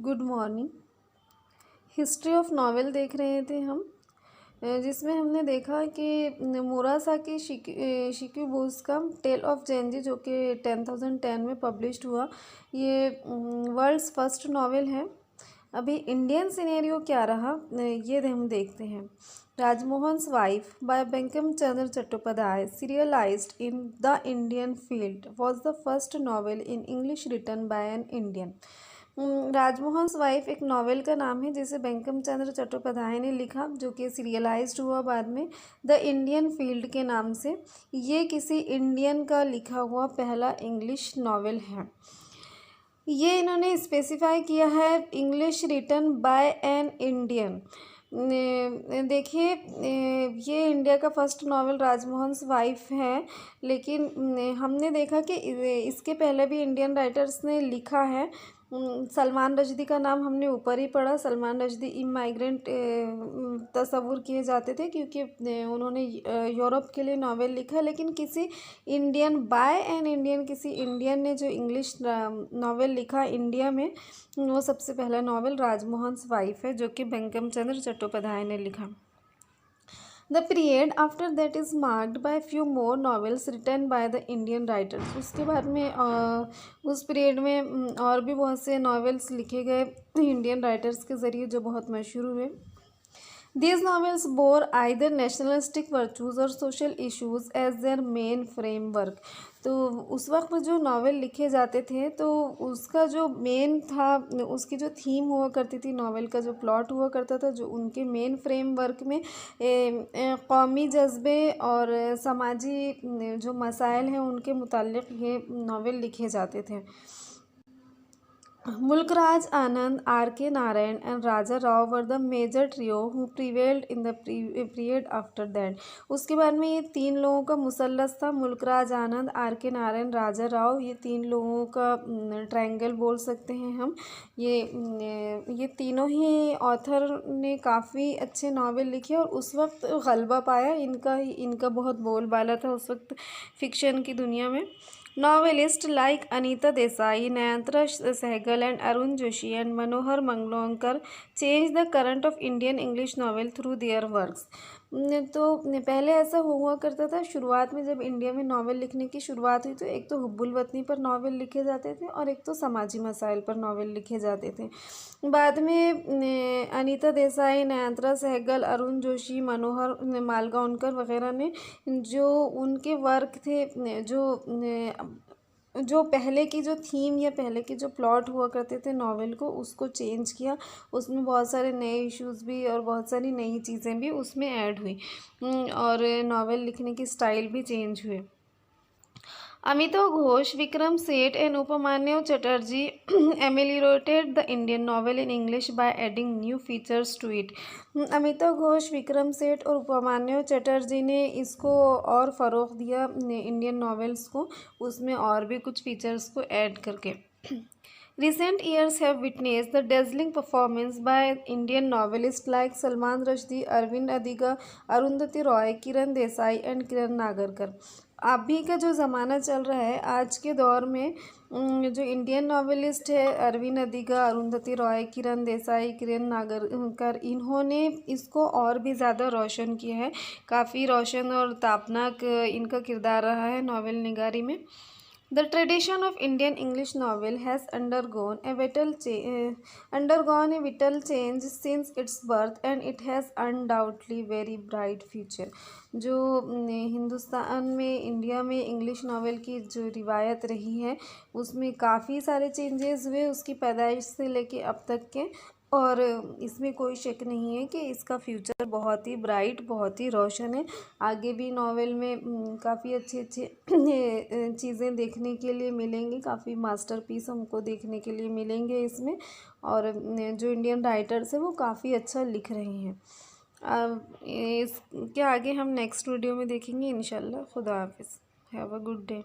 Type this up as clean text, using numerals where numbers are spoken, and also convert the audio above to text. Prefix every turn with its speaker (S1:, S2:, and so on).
S1: Good morning. History of novel देख रहे थे हम, जिसमें हमने देखा कि मुरासाकी शिकिबुस का टेल ऑफ जेंजी जो कि 10,010 में पब्लिश्ड हुआ, ये वर्ल्ड्स फर्स्ट नावल है। अभी इंडियन सिनेरियो क्या रहा ये हम देखते हैं। Rajmohan's wife by Bankim Chandra Chattopadhyay serialized in the Indian field was the first novel in English written by an Indian। Rajmohan's wife एक नावल का नाम है जिसे बंकिम चंद्र चट्टोपाध्याय ने लिखा, जो कि सीरियलाइज्ड हुआ बाद में द इंडियन फील्ड के नाम से। ये किसी इंडियन का लिखा हुआ पहला इंग्लिश नावल है। ये इन्होंने स्पेसिफाई किया है English written by an Indian. देखिए, ये इंडिया का फर्स्ट नावल राजमोहन्स वाइफ है, लेकिन हमने देखा कि इसके पहले भी इंडियन राइटर्स ने लिखा है। सलमान रश्दी का नाम हमने ऊपर ही पढ़ा। सलमान रश्दी इमाइग्रेंट तस्वुर किए जाते थे क्योंकि उन्होंने यूरोप के लिए नावल लिखा, लेकिन किसी इंडियन बाय एन इंडियन, किसी इंडियन ने जो इंग्लिश नावल लिखा इंडिया में, वो सबसे पहला नावल राजमोहन्स वाइफ है, जो कि बंकिम चंद्र चट्टोपाध्याय ने लिखा। The period after that is marked by few more novels written by the Indian writers। उसके बाद में उस पीरियड में और भी बहुत से नॉवेल्स लिखे गए इंडियन राइटर्स के ज़रिए जो बहुत मशहूर हुए। These novels bore either nationalistic virtues or social issues as their main framework। तो उस वक्त जो नावल लिखे जाते थे तो उसका जो मेन था, उसकी जो थीम हुआ करती थी, नावल का जो प्लॉट हुआ करता था, जो उनके मेन फ्रेमवर्क में कौमी जज्बे और समाजी जो मसाइल हैं उनके मुताल्लिक़ ये नावल लिखे जाते थे। मुल्कराज आनंद, R.K. Narayan and Raja Rao were the major trio who prevailed in the period after that. उसके बाद में ये तीन लोगों का मुसल्लस था, मुल्कराज आनंद, R.K. नारायण, राजा राव। ये तीन लोगों का ट्रायंगल बोल सकते हैं हम। ये तीनों ही ऑथर ने काफ़ी अच्छे नावल लिखे और उस वक्त गलबा पाया इनका बहुत बोलबाला था उस वक्त फिक्शन की दुनिया में। Novelists like Anita Desai, Nayantara Sehgal and Arun Joshi and Manohar Mangalwankar changed the current of Indian English novel through their works। तो पहले ऐसा हुआ करता था, शुरुआत में जब इंडिया में नावल लिखने की शुरुआत हुई तो एक तो हुब्बुल वतनी पर नावल लिखे जाते थे और एक तो समाजी मसाइल पर नावल लिखे जाते थे। बाद में अनीता देसाई, नयनतारा सहगल, अरुण जोशी, मनोहर मालगांवकर वगैरह ने जो उनके वर्क थे, जो पहले की जो थीम या पहले की जो प्लॉट हुआ करते थे नावल को, उसको चेंज किया। उसमें बहुत सारे नए इश्यूज़ भी और बहुत सारी नई चीज़ें भी उसमें ऐड हुई और नावल लिखने की स्टाइल भी चेंज हुए। Amitav Ghosh, Vikram Seth and Upamanyu Chatterjee ameliorated the Indian novel in English by adding new features to it। Amitav Ghosh, Vikram Seth और उपमान्यव चटर्जी ने इसको और फ़रोग़ दिया इंडियन नॉवेल्स को, उसमें और भी कुछ फीचर्स को ऐड करके। Recent years have witnessed the dazzling performance by Indian novelists like Salman Rushdie, Arvind Adiga, Arundhati Roy, Kiran Desai and Kiran Nagarkar. अभी का जो ज़माना चल रहा है आज के दौर में, जो इंडियन नॉवेलिस्ट है अरविंद अधिका, अरुंधति रॉय, किरण देसाई, किरण नागरकर, इन्होंने इसको और भी ज़्यादा रोशन किया है। काफ़ी रोशन और तापनाक इनका किरदार रहा है नावल निगारी में। The tradition of Indian English novel has undergone a vital change since its birth and it has undoubtedly very bright future। जो हिंदुस्तान में, इंडिया में इंग्लिश नावल की जो रिवायत रही है उसमें काफ़ी सारे चेंजेस हुए उसकी पैदाइश से लेके अब तक के, और इसमें कोई शक नहीं है कि इसका फ्यूचर बहुत ही ब्राइट, बहुत ही रोशन है। आगे भी नावल में काफ़ी अच्छे चीज़ें देखने के लिए मिलेंगी, काफ़ी मास्टरपीस हमको देखने के लिए मिलेंगे इसमें, और जो इंडियन राइटर्स हैं वो काफ़ी अच्छा लिख रहे हैं। इसके आगे हम नेक्स्ट वीडियो में देखेंगे इंशाल्लाह। खुदा हाफिज़। Have a good day.